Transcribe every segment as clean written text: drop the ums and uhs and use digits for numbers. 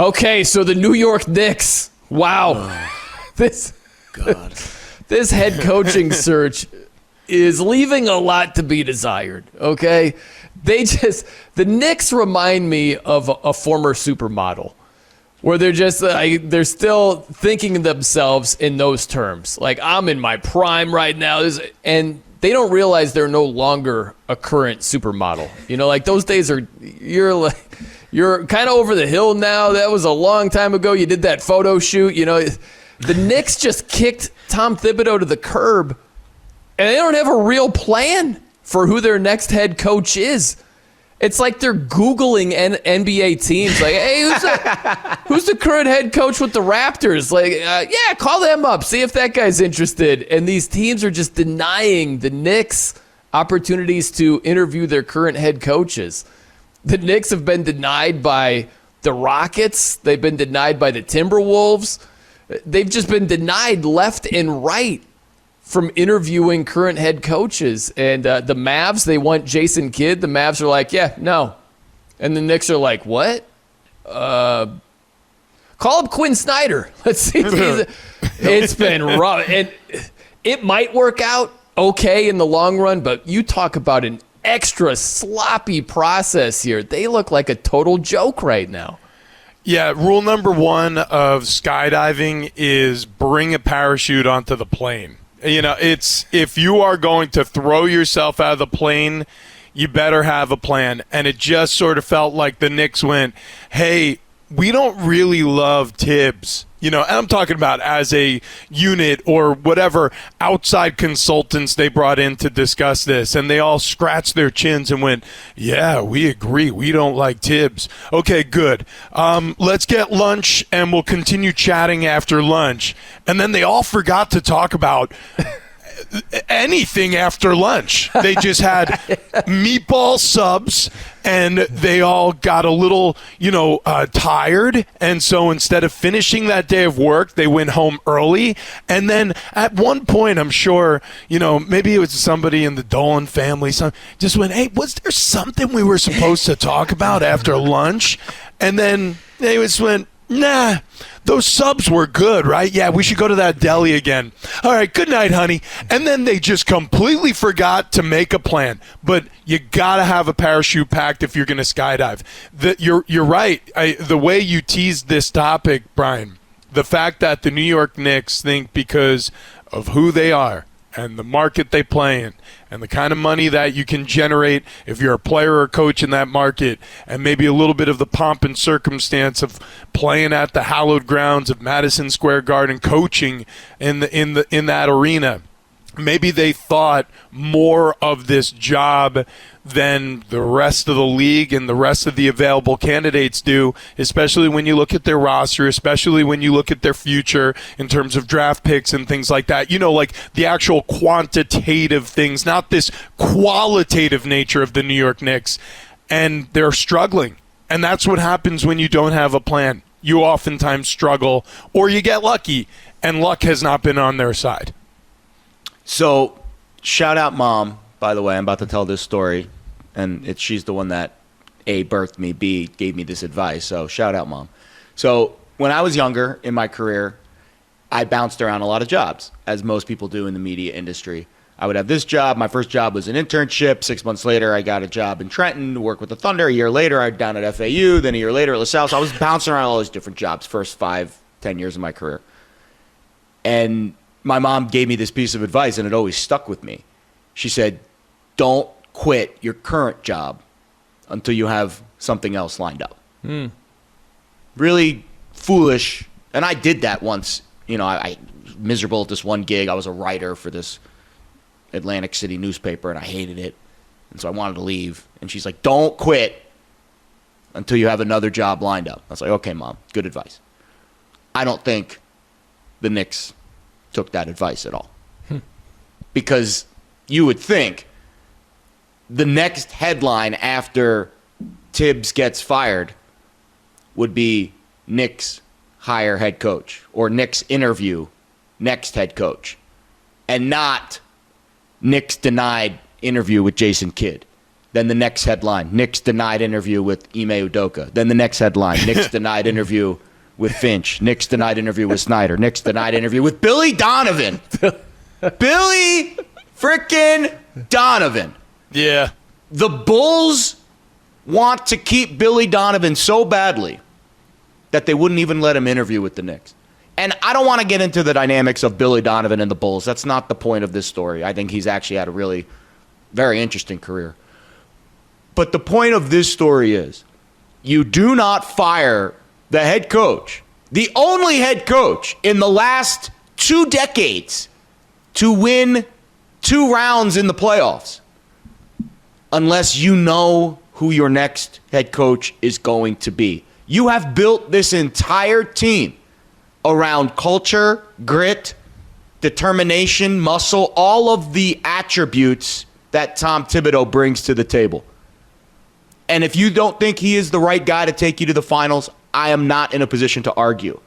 Okay, so the New York Knicks. Wow. This head coaching search is leaving a lot to be desired, okay? The Knicks remind me of a former supermodel where they're still thinking of themselves in those terms. Like, I'm in my prime right now. And they don't realize they're no longer a current supermodel. You know, like those days you're kind of over the hill now. That was a long time ago. You did that photo shoot. You know, the Knicks just kicked Tom Thibodeau to the curb, and they don't have a real plan for who their next head coach is. It's like they're Googling NBA teams. Like, hey, who's the current head coach with the Raptors? Like, yeah, call them up. See if that guy's interested. And these teams are just denying the Knicks opportunities to interview their current head coaches. The Knicks have been denied by the Rockets. They've been denied by the Timberwolves. They've just been denied left and right from interviewing current head coaches. And the Mavs, they want Jason Kidd. The Mavs are like, yeah, no. And the Knicks are like, what? Call up Quinn Snyder. Let's see if it's been rough. And it might work out okay in the long run, but you talk about an extra sloppy process here. They look like a total joke right now. Yeah, rule number one of skydiving is bring a parachute onto the plane. You know, it's if you are going to throw yourself out of the plane, you better have a plan. And it just sort of felt like the Knicks went, hey, we don't really love Tibbs. You know, and I'm talking about as a unit or whatever outside consultants they brought in to discuss this. And they all scratched their chins and went, yeah, we agree. We don't like Tibbs. Okay, good. Let's get lunch and we'll continue chatting after lunch. And then they all forgot to talk about anything after lunch. They just had meatball subs, and they all got a little, tired. And so instead of finishing that day of work, they went home early. And then at one point, I'm sure, maybe it was somebody in the Dolan family, just went, hey, was there something we were supposed to talk about after lunch? And then they just went, nah, those subs were good, right? Yeah, we should go to that deli again. All right, good night, honey. And then they just completely forgot to make a plan. But you got to have a parachute packed if you're going to skydive. You're right. The way you teased this topic, Brian, the fact that the New York Knicks think because of who they are and the market they play in and the kind of money that you can generate if you're a player or coach in that market, and maybe a little bit of the pomp and circumstance of playing at the hallowed grounds of Madison Square Garden, coaching in that arena. Maybe they thought more of this job than the rest of the league and the rest of the available candidates do, especially when you look at their roster, especially when you look at their future in terms of draft picks and things like that. Like the actual quantitative things, not this qualitative nature of the New York Knicks. And they're struggling. And that's what happens when you don't have a plan. You oftentimes struggle, or you get lucky, and luck has not been on their side. So, shout out Mom, by the way. I'm about to tell this story, and she's the one that A, birthed me, B, gave me this advice. So, shout out Mom. So, when I was younger in my career, I bounced around a lot of jobs, as most people do in the media industry. I would have this job. My first job was an internship. 6 months later, I got a job in Trenton to work with the Thunder. A year later, I was down at FAU. Then a year later at LaSalle. So, I was bouncing around all these different jobs, first 5-10 years of my career. And my mom gave me this piece of advice, and it always stuck with me. She said, don't quit your current job until you have something else lined up. Really foolish. And I did that once. I was miserable at this one gig. I was a writer for this Atlantic City newspaper, and I hated it. And so I wanted to leave. And she's like, don't quit until you have another job lined up. I was like, okay, Mom, good advice. I don't think the Knicks took that advice at all. Because you would think the next headline after Tibbs gets fired would be Knicks hire head coach or Knicks interview next head coach, and not Knicks denied interview with Jason Kidd. Then the next headline, Knicks denied interview with Ime Udoka. Then the next headline, Knicks denied interview with Finch. Knicks denied interview with Snyder. Knicks denied interview with Billy Donovan. Billy frickin' Donovan. Yeah. The Bulls want to keep Billy Donovan so badly that they wouldn't even let him interview with the Knicks. And I don't want to get into the dynamics of Billy Donovan and the Bulls. That's not the point of this story. I think he's actually had a really very interesting career. But the point of this story is you do not fire the head coach, the only head coach in the last 2 decades to win 2 rounds in the playoffs, unless you know who your next head coach is going to be. You have built this entire team around culture, grit, determination, muscle, all of the attributes that Tom Thibodeau brings to the table. And if you don't think he is the right guy to take you to the finals, I am not in a position to argue.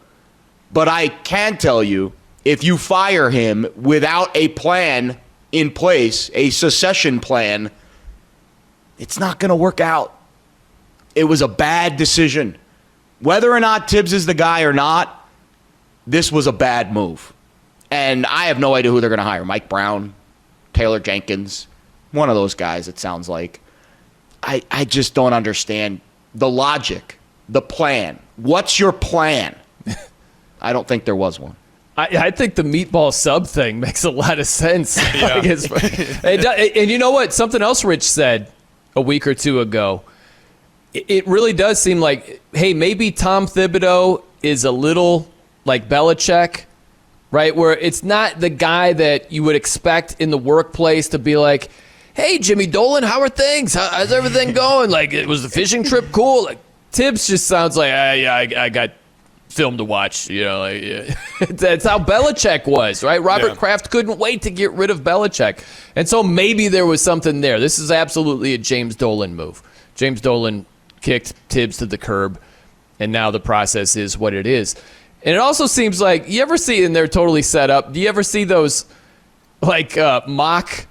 But I can tell you, if you fire him without a plan in place, a succession plan, it's not going to work out. It was a bad decision. Whether or not Tibbs is the guy or not, this was a bad move. And I have no idea who they're going to hire. Mike Brown, Taylor Jenkins, one of those guys, it sounds like. I just don't understand the logic, the plan. What's your plan? I don't think there was one. I think the meatball sub thing makes a lot of sense. Yeah. And you know what? Something else Rich said a week or 2 ago. It really does seem like, hey, maybe Tom Thibodeau is a little like Belichick, right? Where it's not the guy that you would expect in the workplace to be like, hey, Jimmy Dolan, how are things? How's everything going? Like, was the fishing trip cool? Like, Tibbs just sounds like, I got film to watch. You know, like, yeah. That's how Belichick was, right? Robert Kraft couldn't wait to get rid of Belichick. And so maybe there was something there. This is absolutely a James Dolan move. James Dolan kicked Tibbs to the curb, and now the process is what it is. And it also seems like, you ever see, and they're totally set up, do you ever see those, like, mock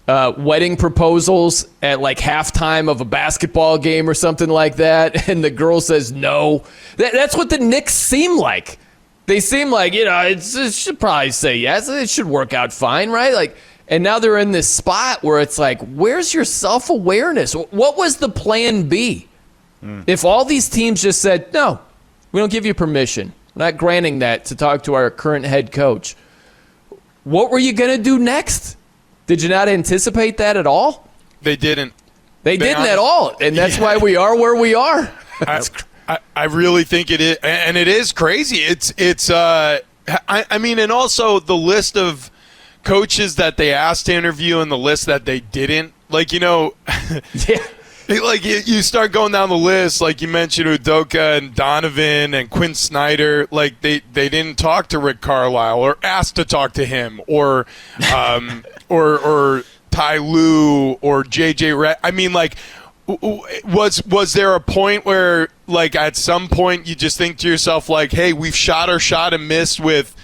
wedding proposals at like halftime of a basketball game or something like that, and the girl says no? That's what the Knicks seem like. They seem like, it should probably say yes. It should work out fine, right? Like, and now they're in this spot where it's like, where's your self-awareness? What was the plan B? If all these teams just said, no, we don't give you permission, we're not granting that to talk to our current head coach, what were you going to do next? Did you not anticipate that at all? They didn't. They didn't at all, and that's why we are where we are. I really think it is, and it is crazy. I mean, and also the list of coaches that they asked to interview and the list that they didn't. Like, Yeah. Like, you start going down the list, like you mentioned Udoka and Donovan and Quinn Snyder. Like, they didn't talk to Rick Carlisle or asked to talk to him or Ty Lue or JJ Redd. I mean, like, was there a point where, like, at some point you just think to yourself, like, hey, we've shot our shot and missed with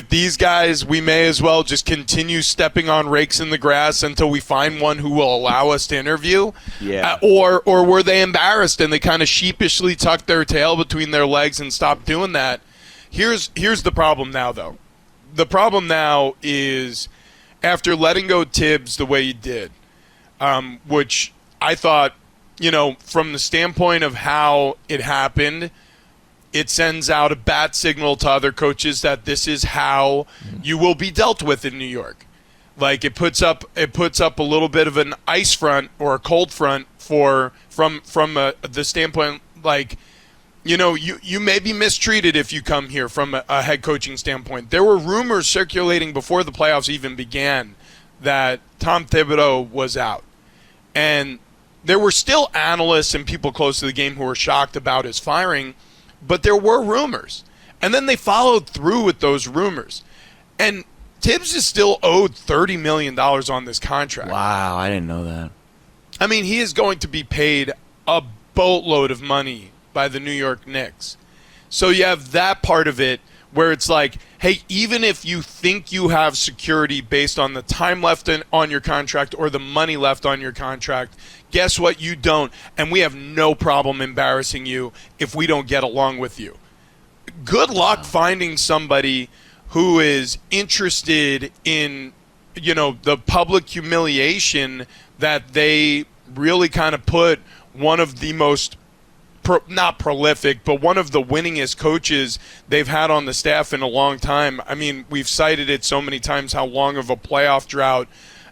these guys, we may as well just continue stepping on rakes in the grass until we find one who will allow us to interview? Yeah. Or were they embarrassed and they kind of sheepishly tucked their tail between their legs and stopped doing that? Here's the problem now, though. The problem now is, after letting go Tibbs the way you did, which I thought, from the standpoint of how it happened, it sends out a bad signal to other coaches that this is how you will be dealt with in New York. Like, it puts up a little bit of an ice front or a cold front from the standpoint, like, you may be mistreated if you come here from a head coaching standpoint. There were rumors circulating before the playoffs even began that Tom Thibodeau was out. And there were still analysts and people close to the game who were shocked about his firing, but there were rumors. And then they followed through with those rumors. And Tibbs is still owed $30 million on this contract. Wow, I didn't know that. I mean, he is going to be paid a boatload of money by the New York Knicks. So you have that part of it where it's like, hey, even if you think you have security based on the time left on your contract or the money left on your contract, guess what? You don't. And we have no problem embarrassing you if we don't get along with you. Good luck finding somebody who is interested in, the public humiliation that they really kind of put one of the most not prolific, but one of the winningest coaches they've had on the staff in a long time. I mean, we've cited it so many times how long of a playoff drought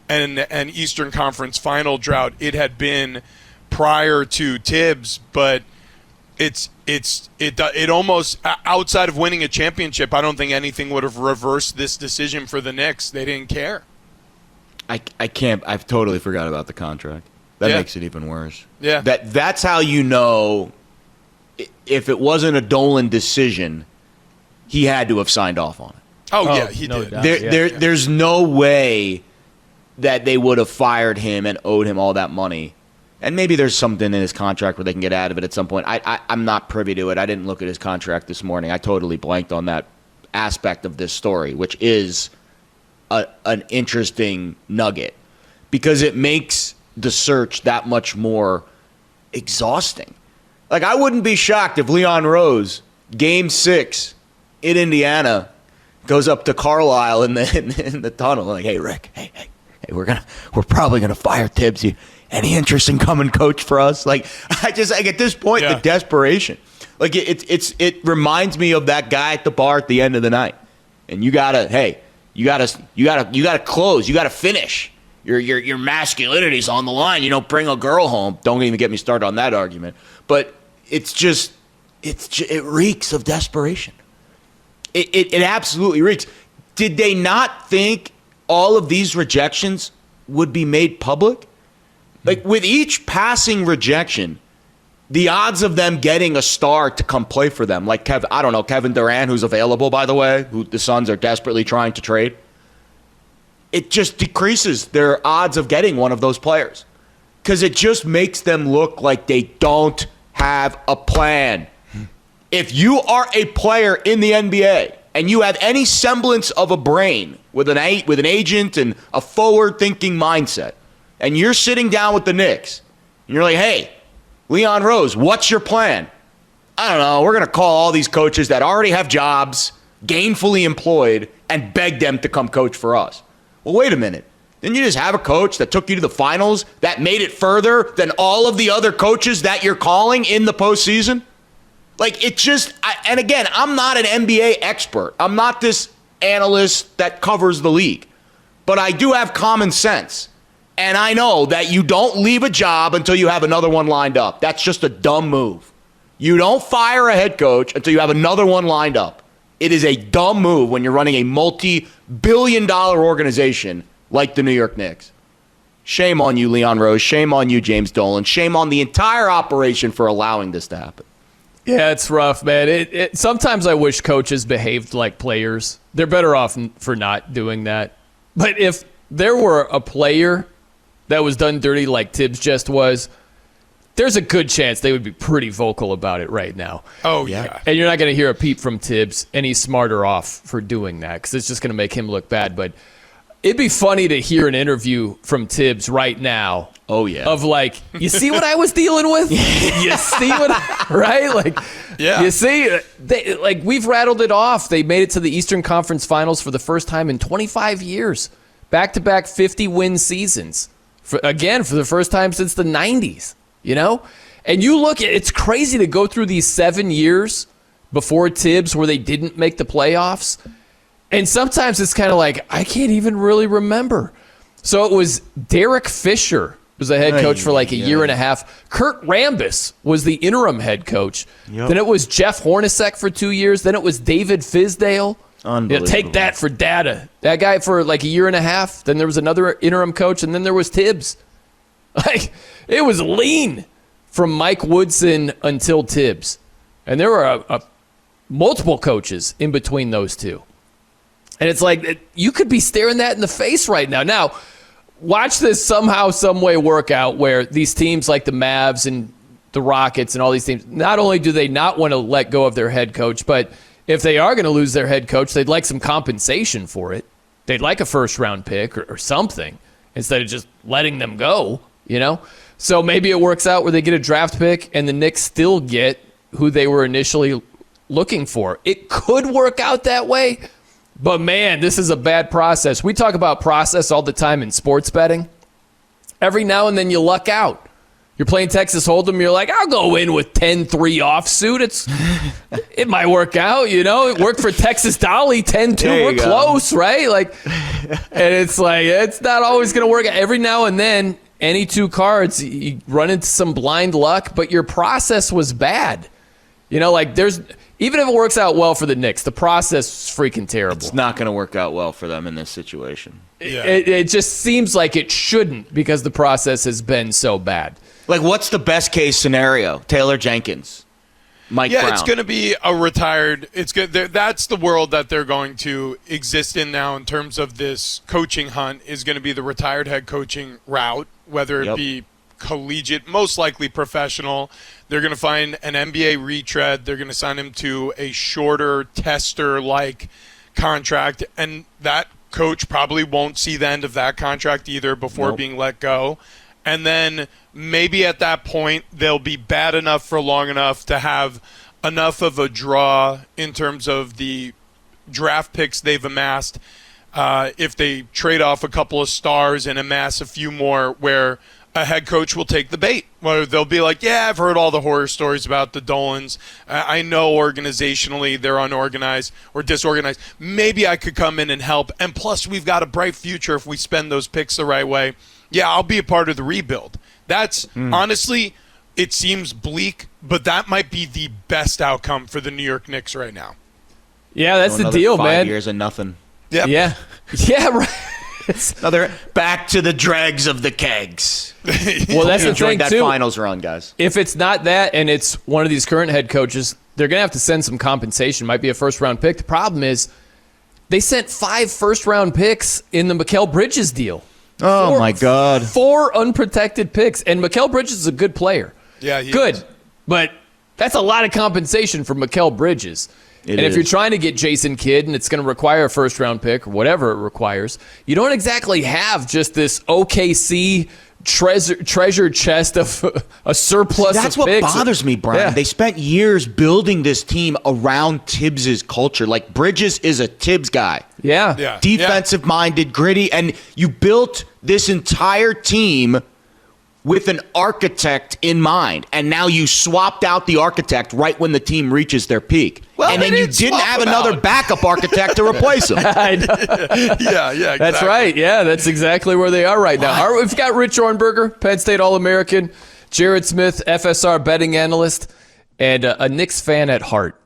and an Eastern Conference final drought it had been prior to Tibbs, but it almost, outside of winning a championship, I don't think anything would have reversed this decision for the Knicks. They didn't care. I've totally forgot about the contract. That makes it even worse. Yeah. That's how you know if it wasn't a Dolan decision, he had to have signed off on it. Oh yeah, he did. There's no way that they would have fired him and owed him all that money. And maybe there's something in his contract where they can get out of it at some point. I'm not privy to it. I didn't look at his contract this morning. I totally blanked on that aspect of this story, which is an interesting nugget because it makes the search that much more exhausting. Like, I wouldn't be shocked if Leon Rose, Game 6 in Indiana, goes up to Carlisle in the tunnel like, "Hey Rick, hey, we're probably gonna fire Tibbs. Any interest in coming coach for us?" Like, at this point, the desperation, like it reminds me of that guy at the bar at the end of the night, and you gotta close, you gotta finish. Your masculinity's on the line. You don't bring a girl home. Don't even get me started on that argument. But it reeks of desperation. It absolutely reeks. Did they not think all of these rejections would be made public? Like, with each passing rejection, the odds of them getting a star to come play for them, like Kevin Durant, who's available, by the way, who the Suns are desperately trying to trade, it just decreases their odds of getting one of those players because it just makes them look like they don't have a plan. If you are a player in the NBA and you have any semblance of a brain with an agent and a forward-thinking mindset, and you're sitting down with the Knicks, and you're like, "Hey, Leon Rose, what's your plan?" "I don't know. We're going to call all these coaches that already have jobs, gainfully employed, and beg them to come coach for us." Well, wait a minute. Didn't you just have a coach that took you to the finals that made it further than all of the other coaches that you're calling in the postseason? Like, it just, and again, I'm not an NBA expert. I'm not this analyst that covers the league. But I do have common sense. And I know that you don't leave a job until you have another one lined up. That's just a dumb move. You don't fire a head coach until you have another one lined up. It is a dumb move when you're running a multi-billion-dollar organization like the New York Knicks. Shame on you, Leon Rose. Shame on you, James Dolan. Shame on the entire operation for allowing this to happen. Yeah, it's rough, man. Sometimes I wish coaches behaved like players. They're better off for not doing that. But if there were a player that was done dirty like Tibbs just was, there's a good chance they would be pretty vocal about it right now. Oh, yeah. And you're not going to hear a peep from Tibbs, and he's smarter off for doing that because it's just going to make him look bad. But it'd be funny to hear an interview from Tibbs right now. Oh, yeah. Of like, you see what I was dealing with? You see what, right? Like, yeah. You see, we've rattled it off. They made it to the Eastern Conference Finals for the first time in 25 years. Back-to-back 50-win seasons. For the first time since the 90s. You know? And you look at it's crazy to go through these 7 years before Tibbs where they didn't make the playoffs. And sometimes it's kind of like, I can't even really remember. So it was Derek Fisher was the head coach for like a year and a half. Kurt Rambis was the interim head coach. Yep. Then it was Jeff Hornacek for 2 years. Then it was David Fizdale. Unbelievable. Take that for data. That guy for like a year and a half. Then there was another interim coach, and then there was Tibbs. Like, it was lean from Mike Woodson until Tibbs. And there were multiple coaches in between those two. And it's like, you could be staring that in the face right now. Now, watch this somehow, some way work out where these teams like the Mavs and the Rockets and all these teams, not only do they not want to let go of their head coach, but if they are going to lose their head coach, they'd like some compensation for it. They'd like a first-round pick or something instead of just letting them go, you know? So maybe it works out where they get a draft pick and the Knicks still get who they were initially looking for. It could work out that way, but man, this is a bad process. We talk about process all the time in sports betting. Every now and then you luck out. You're playing Texas Hold'em, you're like, I'll go in with 10-3 offsuit. It might work out, you know? It worked for Texas Dolly, 10-2. We're close, right? Like, and it's like, it's not always going to work out. Every now and then, any two cards, you run into some blind luck, but your process was bad. You know, like even if it works out well for the Knicks, the process is freaking terrible. It's not going to work out well for them in this situation. Yeah. It just seems like it shouldn't because the process has been so bad. Like, what's the best case scenario? Taylor Jenkins, Mike Brown. It's going to be a retired. It's good. That's the world that they're going to exist in now in terms of this coaching hunt. Is going to be the retired head coaching route, whether it be collegiate, most likely professional. They're going to find an NBA retread. They're going to sign him to a shorter tester-like contract, and that coach probably won't see the end of that contract either before being let go. And then maybe at that point they'll be bad enough for long enough to have enough of a draw in terms of the draft picks they've amassed. If they trade off a couple of stars and amass a few more, where a head coach will take the bait. Where they'll be like, yeah, I've heard all the horror stories about the Dolans. I know organizationally they're unorganized or disorganized. Maybe I could come in and help. And plus, we've got a bright future if we spend those picks the right way. Yeah, I'll be a part of the rebuild. That's honestly, it seems bleak, but that might be the best outcome for the New York Knicks right now. Yeah, that's the deal, 5 man. years of nothing. Yep. Yeah. Yeah, right. Another back to the dregs of the kegs. Well, that's the Enjoyed thing, that too. finals run, guys. If it's not that and it's one of these current head coaches, they're going to have to send some compensation. Might be a first-round pick. The problem is they sent 5 first-round picks in the Mikal Bridges deal. Oh, my God. 4 unprotected picks. And Mikal Bridges is a good player. Yeah, he good. is. But that's a lot of compensation for Mikal Bridges. If you're trying to get Jason Kidd and it's going to require a first-round pick or whatever it requires, you don't exactly have just this OKC treasure chest of a surplus That's of what picks. bothers me, Brian. Yeah. They spent years building this team around Tibbs's culture. Like, Bridges is a Tibbs guy. Yeah. Defensive-minded, gritty, and you built this entire team with an architect in mind, and now you swapped out the architect right when the team reaches their peak. Well, and then they you didn't didn't swap have him another out. backup architect to replace him. I know. Yeah, exactly. That's right. Yeah, that's exactly where they are right now. We've got Rich Ohrnberger, Penn State All-American, Jared Smith, FSR betting analyst, and a Knicks fan at heart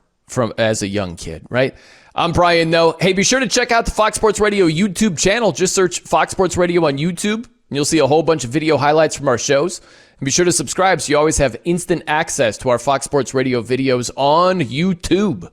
as a young kid, right? I'm Brian Noe. Hey, be sure to check out the Fox Sports Radio YouTube channel. Just search Fox Sports Radio on YouTube, and you'll see a whole bunch of video highlights from our shows. And be sure to subscribe so you always have instant access to our Fox Sports Radio videos on YouTube.